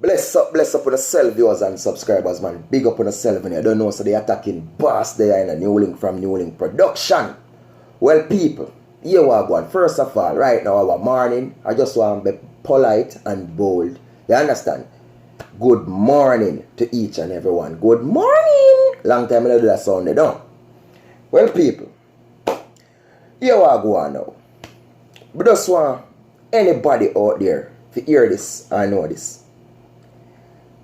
Bless up on the self viewers and subscribers, man. Big up on the self, and I don't know, so they attacking boss there in a New Link from New Link Production. Well, people, here we go. First of all, right now, our morning, I just want to be polite and bold. You understand? Good morning to each and everyone. Good morning. Long time I don't do that sound, they don't. Well, people, here we go now. But just want anybody out there to hear this and know this.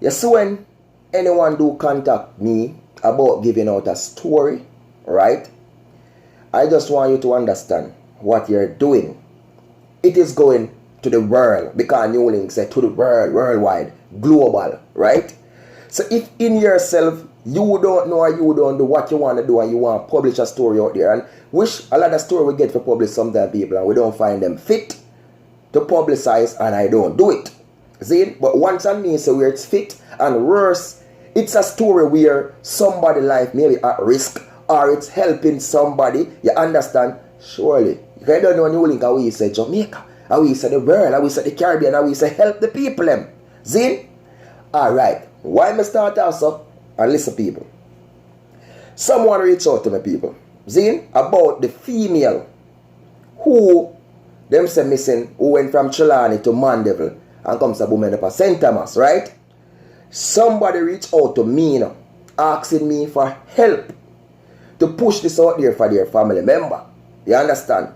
You see, when anyone do contact me about giving out a story, right? I just want you to understand what you're doing. It is going to the world, because New Link said to the world, worldwide, global, right? So if in yourself you don't know or you don't do what you want to do and you want to publish a story out there, and wish a lot of story we get for publish sometimes people and we don't find them fit to publicize, and I don't do it. See? But once on me, so where it's fit, and worse, it's a story where somebody life maybe at risk, or it's helping somebody, you understand? Surely, if you don't know New Link, how we say Jamaica, how we say the world, how we say the Caribbean, how we say help the people them. See? Alright, why me start also? And listen, people. Someone reach out to me, people. See? About the female who them say missing, who went from Trelawney to Mandeville and comes to Boom up St. Thomas, right? Somebody reached out to me now, asking me for help to push this out there for their family member. You understand?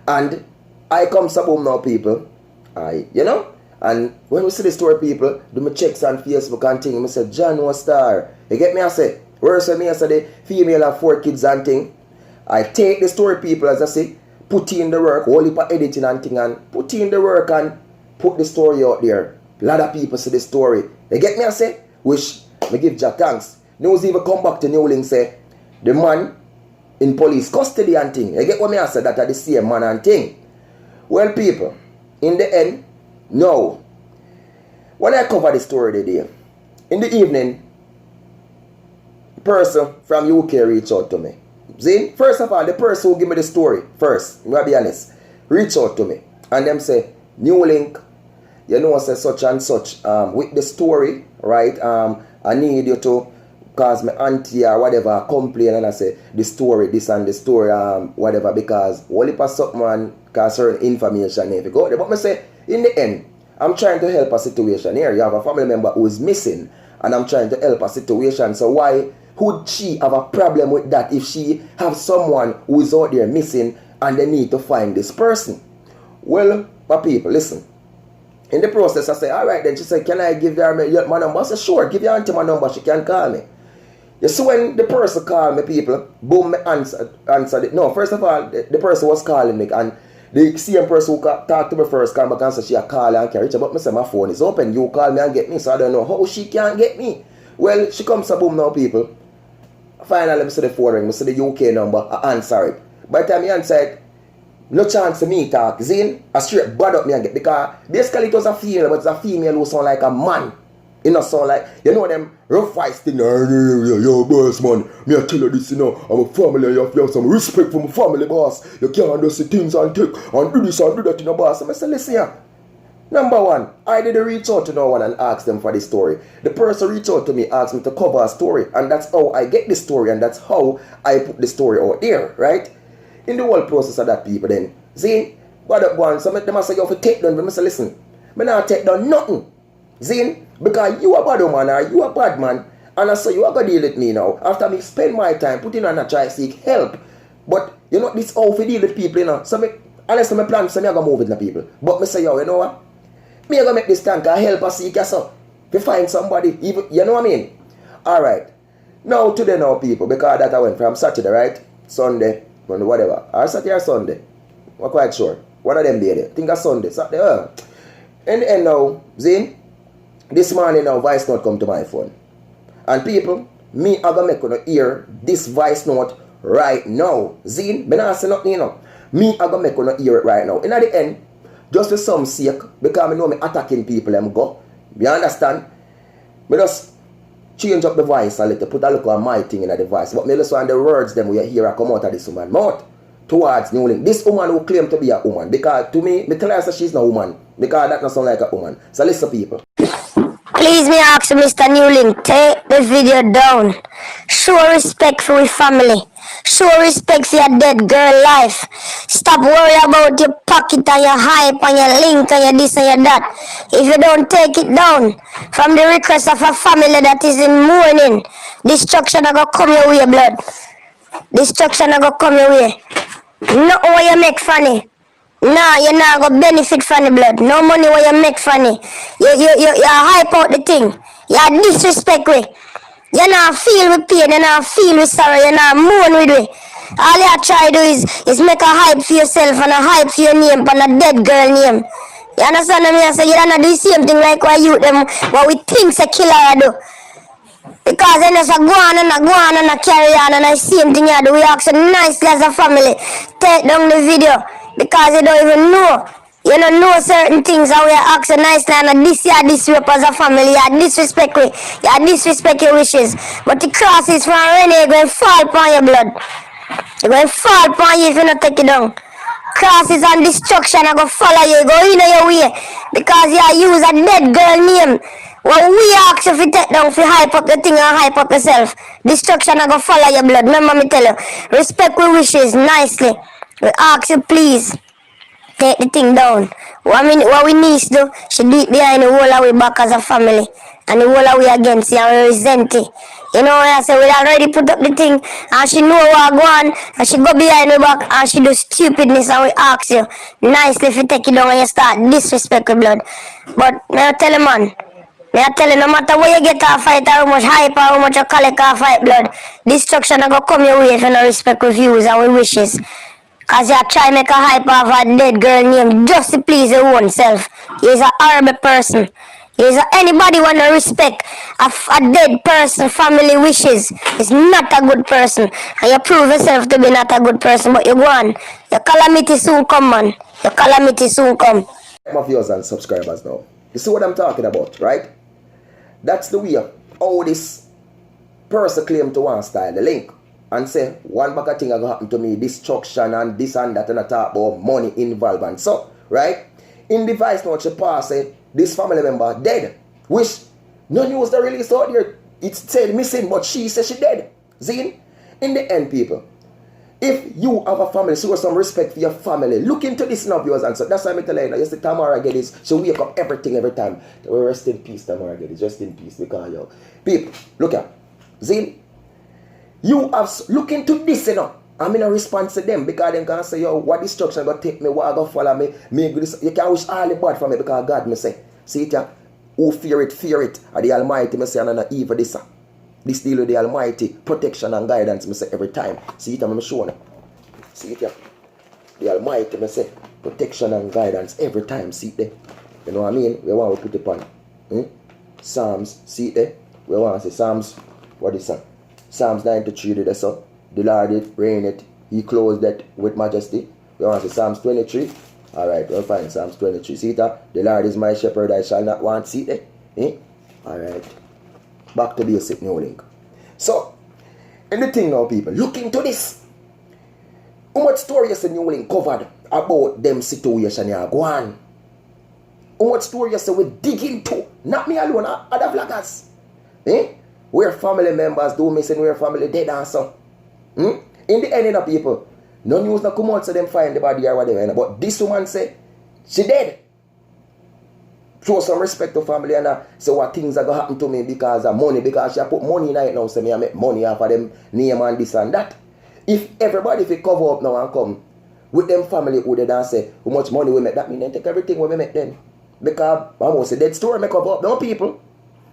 And I come to Boom now, people. And when we see the story, people, do my checks on Facebook and thing, I say, John was star. You get me? I say, where's me? I say, the female have 4 kids and thing. I take the story, people, as I say, put in the work, whole heap of editing and thing, and put in the work and put the story out there. A lot of people see the story. You get me? I say, which me give Jack thanks. News even come back to New Link say, the man in police custody and thing. You get what me I say? That are the same man and thing. Well, people, in the end, no. When I cover the story today, in the evening, the person from UK reached out to me. See? First of all, the person who give me the story first, I'm going to be honest, reach out to me. And them say, New Link, you know, say such and such, with the story, right? I need you to, cause my auntie or whatever complain, and I say the story, this and the story, whatever, because only for something man, cause certain information if you go there. But I say, in the end, I'm trying to help a situation here. You have a family member who is missing, and I'm trying to help a situation. So why would she have a problem with that if she have someone who is out there missing and they need to find this person? Well, my people, listen. In the process, I say, all right, then she said, can I give her my number? I said, sure, give your auntie my number, she can call me. You see, when the person called me, people, boom, me answered it. No, first of all, the person was calling me, and the same person who talked to me first came back and said she a call and can't reach her, but I said, my phone is open, you call me and get me, so I don't know how she can't get me. Well, she comes to boom now, people. Finally, I see the phone ring, I see the UK number, I answer it. By the time I answer it, no chance to me talk. Zin, I straight bad up me and get, because basically it was a female, but it's a female who sound like a man. You know, sound like, you know them rough fights thing, yo boss man, me I tell you this, you know, I'm a family, you have some respect for my family, boss. You can't do the things and take, and do this and do that in the boss. I say, listen here. Number one, I didn't reach out to no one and ask them for the story. The person reached out to me, asked me to cover a story, and that's how I get the story, and that's how I put the story out there, right? In the whole process of that, people then, see, what up one, so them say you have to take down, but I say, listen, I not take down nothing, see, because you a bad woman or you a bad man, and I say you are going to deal with me now, after me spend my time putting on a try seek help, but you know, this how to deal with people, you know, so me, unless I plan, so me I going to move with the people, but me say, yo, you know what, me I going to make this tank help a seek yourself, to find somebody, even, you know what I mean, alright, now today now people, because that I went from Saturday, right, Sunday, whatever, or Saturday or Sunday, I'm quite sure. One of them day there. Think of Sunday, Saturday. In the end now, Zin, this morning now, voice note come to my phone. And people, me I gonna make you hear this voice note right now. Zin, me not say nothing, you know. Me I gonna make you hear it right now. And at the end, just for some sake, because I know me attacking people, them go. You understand? Me just change up the voice a little, put a look on my thing in the voice. But me just want the words them we hear come out of this woman's mouth towards New Link. This woman who claim to be a woman. Because to me tell her that she's not a woman. Because that doesn't sound like a woman. So listen, people. Please me ask Mr. Newlink, take the video down. Show respect for your family. Show respect for your dead girl life. Stop worrying about your pocket and your hype and your link and your this and your that. If you don't take it down from the request of a family that is in mourning, destruction are gonna come your way, blood. Destruction are gonna come your way. Not what you make funny. Nah, you're not gonna benefit from the blood. No money what you make funny. You hype out the thing. You disrespect we. You not feel with pain, you not feel with sorrow, you not mourn with we. All you try to do is make a hype for yourself and a hype for your name and a dead girl name. You understand what I mean? So you don't do the same thing like what you them what we think a killer do. Because then just go on and carry on and the same thing you do. We ask you nicely as a family. Take down the video. Because you don't even know. You don't know certain things how we ask you nicely and this you disrespect as a family. You disrespect we. You disrespect your wishes. But the crosses from Renee going to fall upon your blood. They're going to fall upon you if you don't take it down. Crosses and destruction are going to follow you. Go in your way. Because you use a dead girl name. Well, we ask you to take down, if you hype up the thing and hype up yourself. Destruction are going to follow your blood. Remember me tell you. Respect we wishes nicely. We ask you please. Take the thing down. What we need to do, she do it behind the whole of we back as a family. And the whole of we against you and we resent it. You know what I say? We already put up the thing and she know what go on and she go behind the back and she do stupidness and we ask you nicely if you take it down and you start disrespect with blood. But may I tell you man, I tell you, no matter where you get a fight or how much hype or how much you collect a fight blood, destruction are going to come your way if you don't respect with views and with wishes. Cause you try to make a hype of a dead girl name just to please your own self. You're a horrible person. Anybody want to respect a dead person, family wishes is not a good person. And you prove yourself to be not a good person, but you go on. Your calamity soon come, man. Your calamity soon come. My viewers and subscribers now. You see what I'm talking about, right? That's the way how this person claim to want style the link. And say, one bag of thing gonna happen to me, destruction and this and that, and I talk about money involved and so, right? In the voice note, she pass say, this family member dead. Which, no news the release out there. It's said missing, but she said she dead. See? In the end, people, if you have a family, show some respect for your family. Look into this now, viewers, and so that's why I'm telling you, yes, Tamara get this. She wake up everything every time. We rest in peace, Tamara get this. Rest in peace, because yo. People, look at. See? You have look into this, you know. I'm in a response to them because they can say, yo, what destruction gonna take me, what gonna follow me, this. You can wish all the bad for me because God me say. See it, yeah? Who fear it. And the Almighty me say, I'm not evil this. This deal with the Almighty, protection and guidance me say every time. See it, I'm showing it. See it, yeah? The Almighty me say, protection and guidance every time. See it there. You know what I mean? We want to put it on. Psalms, see it there? We want to say Psalms, what is that? Psalms 93 did so. The Lord did reign it. He clothed it with majesty. We want to say Psalms 23. Alright, we'll find Psalms 23. See that? The Lord is my shepherd, I shall not want. See it? Alright. Back to basic new link. So, in the thing now, people, look into this. How much story is the new link covered about them situation here? Go on. How much story is we dig into? Not me alone, other vloggers. Where family members do missing, where family dead and so. In the end, people, no news not come out so them find the body or whatever. But this woman say, she dead. Show some respect to family and say what things are going to happen to me because of money. Because she put money in it now, so me I make money off of them name and this and that. If everybody if they cover up now and come with them family who they don't say how much money we make, that mean they take everything we make then. Because I won't say dead story make cover up, no people.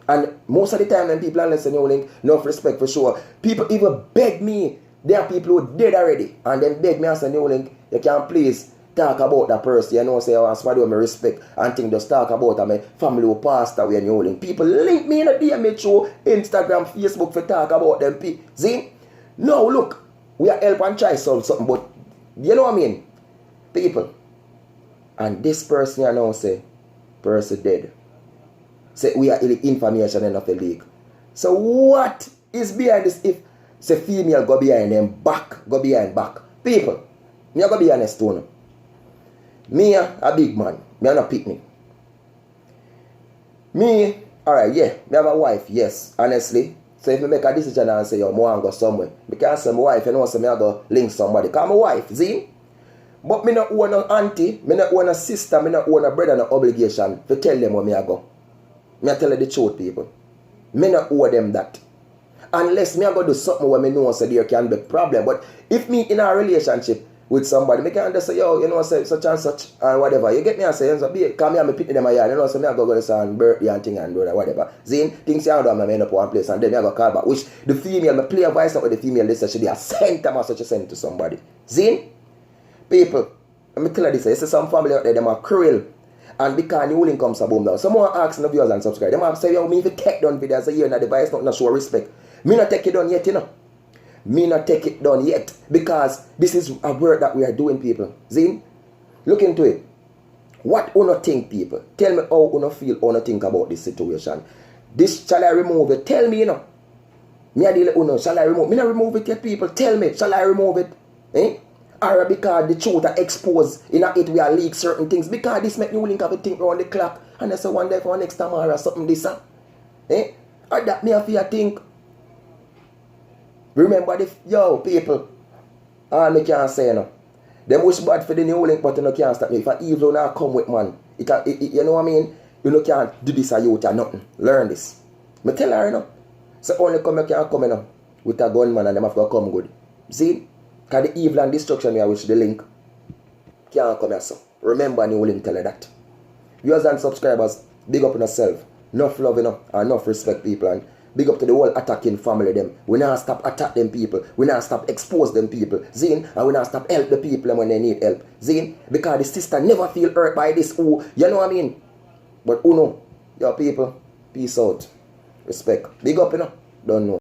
And most of the time when people are listening, you link, enough respect for sure. People even beg me. There are people who are dead already. And then beg me and say, New Link, you can please talk about that person. You know, say, oh, somebody with me respect. And think just talk about my family who passed away and New Link. People link me in a DM show, Instagram, Facebook for talk about them. See? Now look, we are help and try solve something. But you know what I mean? People. And this person you know say, person dead. Say we are information enough to leak. So what is behind this if say female go behind them back, go behind back? People, me go be honest to me a big man, me a no pick me. Me Alright, yeah, me have a wife, yes, honestly. So if me make a decision and say, yo, I want to go somewhere, me can't say my wife, you know, so me I go link somebody. Because my wife, see? But me not own no auntie, me not own a sister, me not own a brother, no obligation to tell them where me I go. Me I tell you the truth, people. Me not owe them that. Unless me I go do something where me know so there can be problem. But if me in a relationship with somebody, me can just say, yo, you know, say such and such and whatever. You get me and say, come here, me pick them a yard, you know, so me I go to some birthday and thing and do that, whatever. Zine, things you do, I end up one place and then me I go call back. Which the female, me play a voice up with the female, this should be a sent them or such a send to somebody. Zine, people, let me tell you this, you see some family out there, them are cruel. And because new link comes a boom down. Someone asking the viewers and subscribe. Them have say, yo, me if you take down videos a year in the device, not show respect. Me not take it done yet, you know. Me not take it done yet. Because this is a work that we are doing, people. Zine, look into it. What uno think, people? Tell me how uno feel, uno think about this situation. This, shall I remove it? Tell me, you know. Me I deal with uno, shall I remove? Me not remove it yet, people. Tell me, shall I remove it? Eh? Or because the truth are exposed in it we are leak certain things. Because this make new link have a think around the clock. And that's one day for next time or something this. Eh? Or that me have to think. Remember the yo people. All me can't say no. Them wish bad for the new link but you no can't stop me. If I evil now come with man. You know what I mean? You no can't do this or you or nothing. Learn this. Me tell her you know. So only come you can't come you know. With a gunman and them have to come good. See? Because the evil and destruction here which the link can't come here so. Remember new link tell you that. Viewers and subscribers, big up on yourself. Enough love enough and enough respect people and big up to the whole attacking family them. We not stop attack them people. We not stop expose them people. Zine, and we not stop help the people when they need help. Zine, because the sister never feel hurt by this. Ooh, you know what I mean? But uno, your people, peace out. Respect. Big up, you know. Don't know.